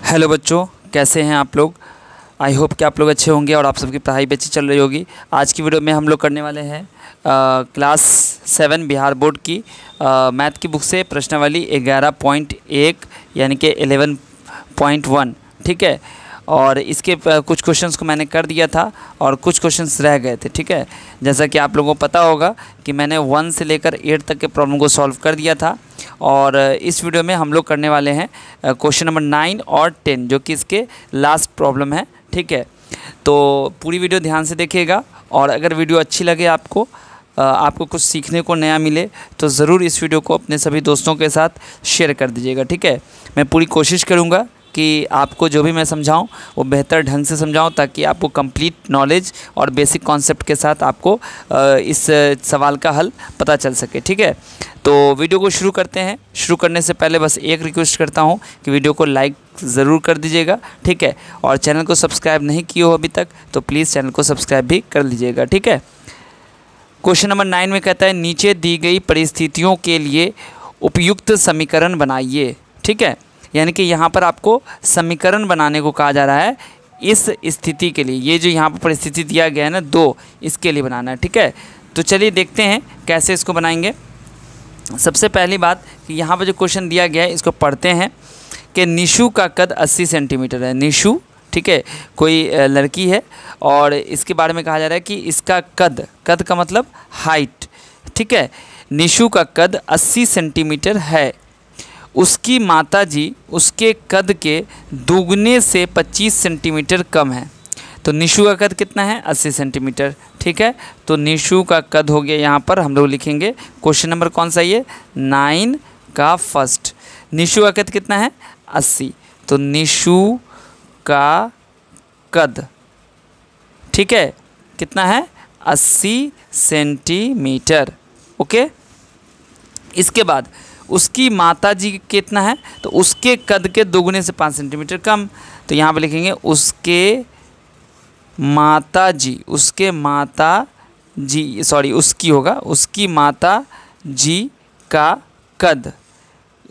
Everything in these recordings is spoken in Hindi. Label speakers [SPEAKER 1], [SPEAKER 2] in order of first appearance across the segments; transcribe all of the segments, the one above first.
[SPEAKER 1] हेलो बच्चों, कैसे हैं आप लोग। आई होप कि आप लोग अच्छे होंगे और आप सबकी पढ़ाई भी अच्छी चल रही होगी। आज की वीडियो में हम लोग करने वाले हैं क्लास 7 बिहार बोर्ड की मैथ की बुक से प्रश्नावली 11.1 यानी कि 11.1, ठीक है। और इसके कुछ क्वेश्चंस को मैंने कर दिया था और कुछ क्वेश्चंस रह गए थे, ठीक है। जैसा कि आप लोगों को पता होगा कि मैंने 1 से लेकर 8 तक के प्रॉब्लम को सॉल्व कर दिया था। और इस वीडियो में हम लोग करने वाले हैं क्वेश्चन नंबर 9 और 10, जो कि इसके लास्ट प्रॉब्लम है, ठीक है। तो पूरी वीडियो ध्यान से देखिएगा और अगर वीडियो अच्छी लगे आपको कुछ सीखने को नया मिले तो ज़रूर इस वीडियो को अपने सभी दोस्तों के साथ शेयर कर दीजिएगा, ठीक है। मैं पूरी कोशिश करूँगा कि आपको जो भी मैं समझाऊं वो बेहतर ढंग से समझाऊं, ताकि आपको कंप्लीट नॉलेज और बेसिक कॉन्सेप्ट के साथ आपको इस सवाल का हल पता चल सके, ठीक है। तो वीडियो को शुरू करते हैं। शुरू करने से पहले बस एक रिक्वेस्ट करता हूं कि वीडियो को लाइक ज़रूर कर दीजिएगा, ठीक है। और चैनल को सब्सक्राइब नहीं किए हो अभी तक तो प्लीज़ चैनल को सब्सक्राइब भी कर लीजिएगा, ठीक है। क्वेश्चन नंबर 9 में कहता है नीचे दी गई परिस्थितियों के लिए उपयुक्त समीकरण बनाइए, ठीक है। यानी कि यहाँ पर आपको समीकरण बनाने को कहा जा रहा है इस स्थिति के लिए। ये जो यहाँ पर परिस्थिति दिया गया है ना 2, इसके लिए बनाना है, ठीक है। तो चलिए देखते हैं कैसे इसको बनाएंगे। सबसे पहली बात कि यहाँ पर जो क्वेश्चन दिया गया है इसको पढ़ते हैं कि निशु का कद 80 सेंटीमीटर है। निशु, ठीक है, कोई लड़की है और इसके बारे में कहा जा रहा है कि इसका कद का मतलब हाइट, ठीक है। निशु का कद 80 सेंटीमीटर है। उसकी माताजी उसके कद के दुगने से 25 सेंटीमीटर कम है। तो निशु का कद कितना है? 80 सेंटीमीटर, ठीक है। तो निशु का कद हो गया, यहाँ पर हम लोग लिखेंगे क्वेश्चन नंबर कौन सा ये 9 का फर्स्ट। निशु का कद कितना है? 80। तो निशु का कद, ठीक है, कितना है? 80 सेंटीमीटर, ओके। इसके बाद उसकी माताजी कितना है? तो उसके कद के दोगुने से 5 सेंटीमीटर कम। तो यहाँ पर लिखेंगे उसकी माता जी का कद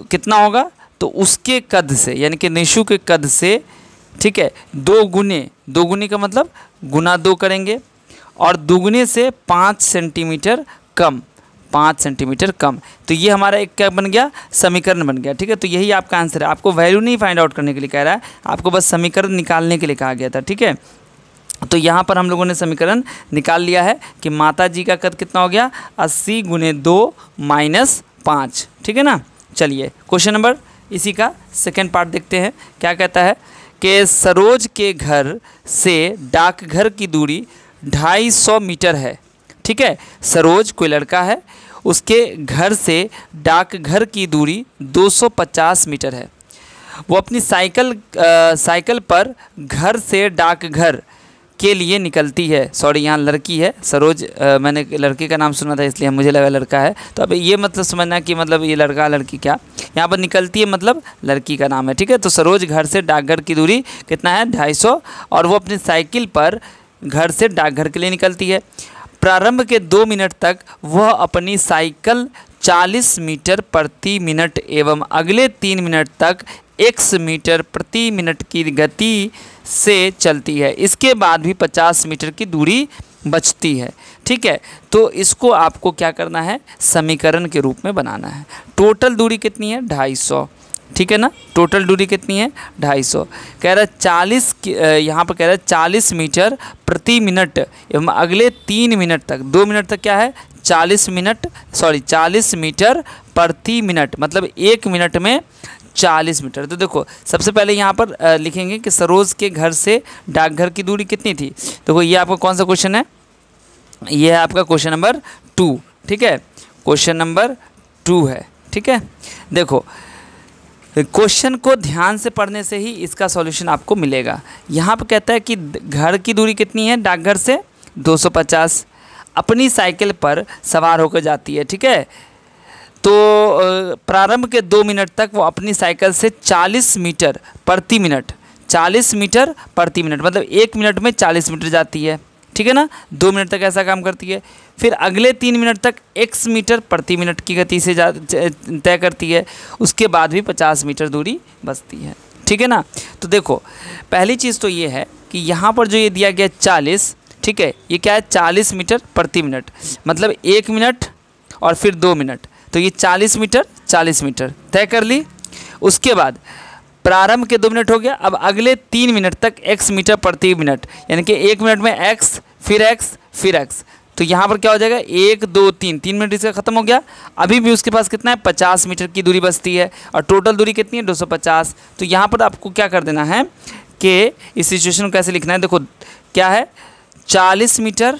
[SPEAKER 1] कितना होगा? तो उसके कद से यानी कि निशु के कद से, ठीक है, दोगुने का मतलब गुना 2 करेंगे और दुगुने से 5 सेंटीमीटर कम, 5 सेंटीमीटर कम। तो ये हमारा एक क्या बन गया? समीकरण बन गया, ठीक है। तो यही आपका आंसर है। आपको वैल्यू नहीं फाइंड आउट करने के लिए कह रहा है, आपको बस समीकरण निकालने के लिए कहा गया था, ठीक है। तो यहाँ पर हम लोगों ने समीकरण निकाल लिया है कि माता जी का कद कितना हो गया? 80 × 2 - 5, ठीक है ना। चलिए क्वेश्चन नंबर इसी का सेकेंड पार्ट देखते हैं। क्या कहता है कि सरोज के घर से डाकघर की दूरी 250 मीटर है, ठीक है। सरोज कोई लड़का है, उसके घर से डाकघर की दूरी 250 मीटर है। वो अपनी साइकिल पर घर से डाकघर के लिए निकलती है। सॉरी, यहाँ लड़की है सरोज, मैंने लड़के का नाम सुना था इसलिए मुझे लगा लड़का है। तो अब ये मतलब समझना कि मतलब ये लड़का लड़की क्या, यहाँ पर निकलती है मतलब लड़की का नाम है, ठीक है। तो सरोज घर से डाकघर की दूरी कितना है? 250, और वो अपनी साइकिल पर घर से डाकघर के लिए निकलती है। प्रारंभ के 2 मिनट तक वह अपनी साइकिल 40 मीटर प्रति मिनट एवं अगले 3 मिनट तक 1 मीटर प्रति मिनट की गति से चलती है। इसके बाद भी 50 मीटर की दूरी बचती है, ठीक है। तो इसको आपको क्या करना है? समीकरण के रूप में बनाना है। टोटल दूरी कितनी है? 250, ठीक है ना। टोटल दूरी कितनी है? 250। कह रहा है 40, यहाँ पर कह रहा है 40 मीटर प्रति मिनट एवं अगले 3 मिनट तक, 2 मिनट तक क्या है? 40 मीटर प्रति मिनट, मतलब 1 मिनट में 40 मीटर। तो देखो सबसे पहले यहाँ पर लिखेंगे कि सरोज के घर से डाकघर की दूरी कितनी थी। देखो ये आपका कौन सा क्वेश्चन है? ये है आपका क्वेश्चन नंबर 2, ठीक है। क्वेश्चन नंबर 2 है, ठीक है। देखो क्वेश्चन को ध्यान से पढ़ने से ही इसका सॉल्यूशन आपको मिलेगा। यहाँ पर कहता है कि घर की दूरी कितनी है डाकघर से? 250। अपनी साइकिल पर सवार होकर जाती है, ठीक है। तो प्रारंभ के 2 मिनट तक वो अपनी साइकिल से 40 मीटर प्रति मिनट मतलब 1 मिनट में 40 मीटर जाती है, ठीक है ना। 2 मिनट तक ऐसा काम करती है। फिर अगले 3 मिनट तक x मीटर प्रति मिनट की गति से तय करती है। उसके बाद भी 50 मीटर दूरी बचती है, ठीक है ना। तो देखो पहली चीज़ तो ये है कि यहाँ पर जो ये दिया गया 40, ठीक है, ये क्या है 40 मीटर प्रति मिनट, मतलब 1 मिनट और फिर 2 मिनट, तो ये 40 मीटर 40 मीटर तय कर ली। उसके बाद प्रारंभ के 2 मिनट हो गया, अब अगले 3 मिनट तक x मीटर प्रति मिनट, यानी कि 1 मिनट में x फिर x, तो यहाँ पर क्या हो जाएगा 1 2 3 मिनट इसका ख़त्म हो गया। अभी भी उसके पास कितना है 50 मीटर की दूरी बचती है और टोटल दूरी कितनी है 250। तो यहाँ पर आपको क्या कर देना है कि इस सिचुएशन को कैसे लिखना है। देखो क्या है 40 मीटर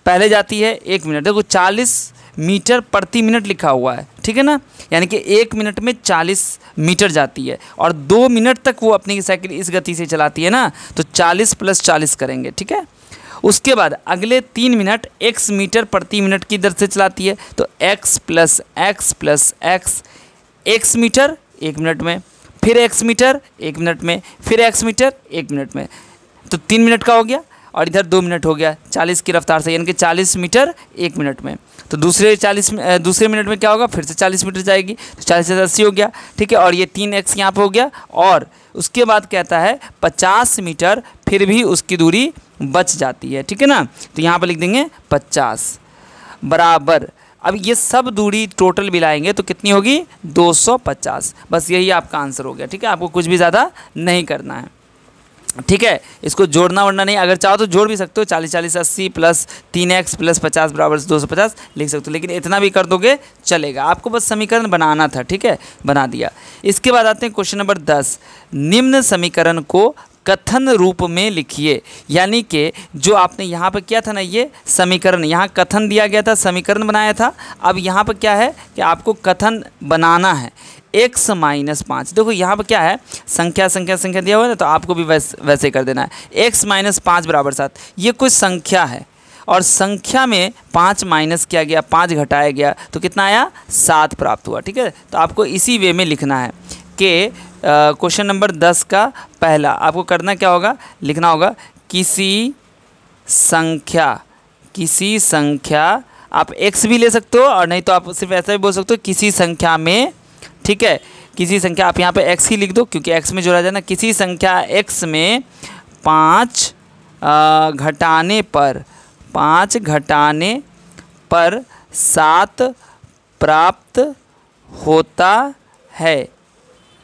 [SPEAKER 1] पहले जाती है 1 मिनट, देखो 40 मीटर प्रति मिनट लिखा हुआ है, ठीक है ना, यानी कि 1 मिनट में 40 मीटर जाती है और 2 मिनट तक वो अपनी साइकिल इस गति से चलाती है ना, तो 40 + 40 करेंगे, ठीक है। उसके बाद अगले 3 मिनट x मीटर प्रति मिनट की दर से चलाती है, तो x + x + x, x metre 1 minute में, फिर x मीटर 1 मिनट में, फिर x मीटर 1 मिनट में, तो 3 मिनट का हो गया और इधर 2 मिनट हो गया 40 की रफ्तार से, यानी कि 40 मीटर 1 मिनट में। तो दूसरे मिनट में क्या होगा, फिर से 40 मीटर जाएगी, तो 40 से 80 हो गया, ठीक है, और ये 3x यहाँ पे हो गया। और उसके बाद कहता है 50 मीटर फिर भी उसकी दूरी बच जाती है, ठीक है ना, तो यहाँ पर लिख देंगे 50 बराबर, अब ये सब दूरी टोटल मिलाएंगे तो कितनी होगी 250। बस यही आपका आंसर हो गया, ठीक है, आपको कुछ भी ज़्यादा नहीं करना है, ठीक है। इसको जोड़ना वरना नहीं, अगर चाहो तो जोड़ भी सकते हो, 40 40 80 + 3x + 50 बराबर 250 लिख सकते हो, लेकिन इतना भी कर दोगे चलेगा, आपको बस समीकरण बनाना था, ठीक है, बना दिया। इसके बाद आते हैं क्वेश्चन नंबर 10, निम्न समीकरण को कथन रूप में लिखिए, यानी कि जो आपने यहाँ पर किया था ना, ये समीकरण, यहाँ कथन दिया गया था, समीकरण बनाया था, अब यहाँ पर क्या है कि आपको कथन बनाना है। x - 5, देखो यहाँ पर क्या है संख्या दिया हुआ है ना, तो आपको भी वैसे कर देना है। x - 5 = 7, ये कुछ संख्या है और संख्या में 5 माइनस किया गया, 5 घटाया गया, तो कितना आया 7 प्राप्त हुआ, ठीक है। तो आपको इसी वे में लिखना है कि क्वेश्चन नंबर 10 का पहला आपको करना क्या होगा, लिखना होगा किसी संख्या, आप x भी ले सकते हो और नहीं तो आप सिर्फ ऐसा भी बोल सकते हो किसी संख्या में, ठीक है, किसी संख्या, आप यहाँ पे x ही लिख दो क्योंकि x में जोड़ा जाए ना, किसी संख्या x में 5 घटाने पर 7 प्राप्त होता है,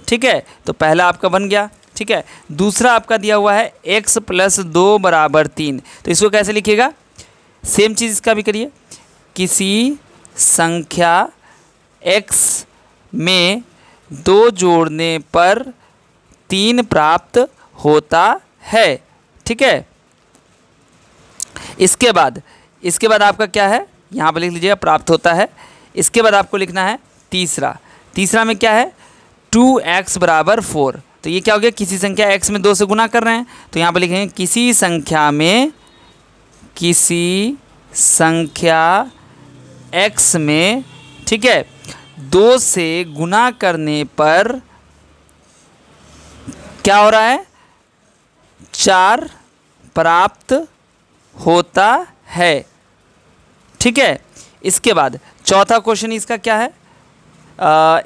[SPEAKER 1] ठीक है। तो पहला आपका बन गया, ठीक है। दूसरा आपका दिया हुआ है x + 2 = 3, तो इसको कैसे लिखिएगा, सेम चीज़ इसका भी करिए, किसी संख्या x में 2 जोड़ने पर 3 प्राप्त होता है, ठीक है। इसके बाद आपका क्या है, यहाँ पर लिख लीजिएगा प्राप्त होता है। इसके बाद आपको लिखना है तीसरा में क्या है 2x = 4, तो ये क्या हो गया, किसी संख्या x में 2 से गुना कर रहे हैं, तो यहाँ पर लिखेंगे किसी संख्या x में, ठीक है, 2 से गुना करने पर क्या हो रहा है 4 प्राप्त होता है, ठीक है। इसके बाद चौथा क्वेश्चन इसका क्या है,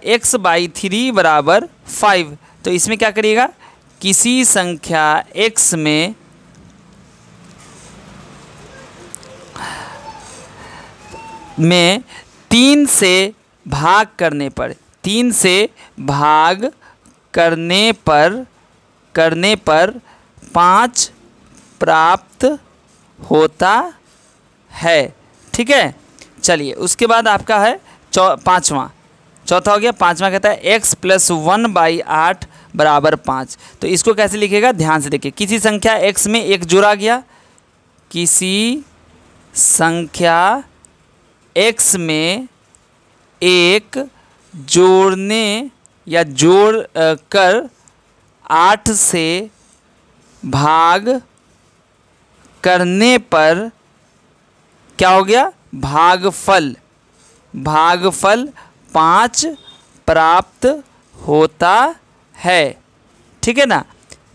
[SPEAKER 1] x/3 = 5, तो इसमें क्या करिएगा, किसी संख्या x में में 3 से भाग करने पर 5 प्राप्त होता है, ठीक है। चलिए उसके बाद आपका है चौथा हो गया, पाँचवा कहता है x + 1/8 = 5, तो इसको कैसे लिखेगा ध्यान से देखिए, किसी संख्या x में 1 जोड़ा गया, किसी संख्या x में 1 जोड़ने या जोड़ कर 8 से भाग करने पर क्या हो गया, भागफल 5 प्राप्त होता है, ठीक है ना।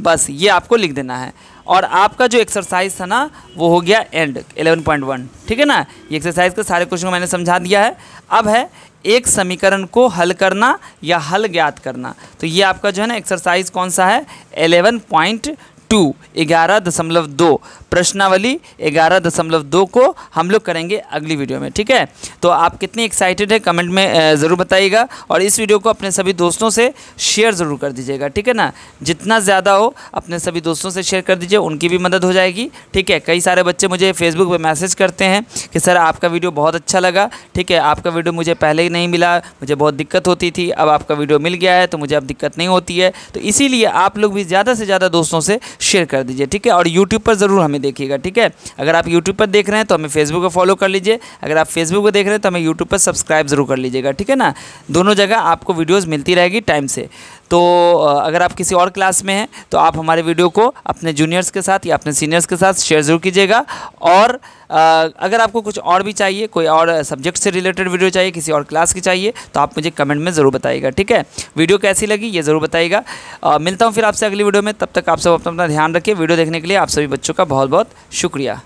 [SPEAKER 1] बस ये आपको लिख देना है। और आपका जो एक्सरसाइज था ना वो हो गया एंड 11.1, ठीक है ना। ये एक्सरसाइज के सारे क्वेश्चन को मैंने समझा दिया है। अब है एक समीकरण को हल करना या हल ज्ञात करना। तो ये आपका जो है ना एक्सरसाइज कौन सा है, 11.2 11.2 प्रश्नावली 11.2 को हम लोग करेंगे अगली वीडियो में, ठीक है। तो आप कितनी एक्साइटेड है कमेंट में ज़रूर बताइएगा, और इस वीडियो को अपने सभी दोस्तों से शेयर ज़रूर कर दीजिएगा, ठीक है ना। जितना ज़्यादा हो अपने सभी दोस्तों से शेयर कर दीजिए, उनकी भी मदद हो जाएगी, ठीक है। कई सारे बच्चे मुझे फेसबुक पे मैसेज करते हैं कि सर आपका वीडियो बहुत अच्छा लगा, ठीक है, आपका वीडियो मुझे पहले ही नहीं मिला, मुझे बहुत दिक्कत होती थी, अब आपका वीडियो मिल गया है तो मुझे अब दिक्कत नहीं होती है। तो इसीलिए आप लोग भी ज़्यादा से ज़्यादा दोस्तों से शेयर कर दीजिए, ठीक है। और यूट्यूब पर ज़रूर हमें देखिएगा, ठीक है। अगर आप यूट्यूब पर देख रहे हैं तो हमें फेसबुक पर फॉलो कर लीजिए, अगर आप फेसबुक पर देख रहे हैं तो हमें यूट्यूब पर सब्सक्राइब ज़रूर कर लीजिएगा, ठीक है ना। दोनों जगह आपको वीडियोस मिलती रहेगी टाइम से। तो अगर आप किसी और क्लास में हैं तो आप हमारे वीडियो को अपने जूनियर्स के साथ या अपने सीनियर्स के साथ शेयर ज़रूर कीजिएगा। और अगर आपको कुछ और भी चाहिए, कोई और सब्जेक्ट से रिलेटेड वीडियो चाहिए, किसी और क्लास की चाहिए, तो आप मुझे कमेंट में ज़रूर बताइएगा, ठीक है। वीडियो कैसी लगी ये ज़रूर बताइएगा। मिलता हूँ फिर आपसे अगली वीडियो में, तब तक आप सब अपना ध्यान रखिए। वीडियो देखने के लिए आप सभी बच्चों का बहुत बहुत शुक्रिया।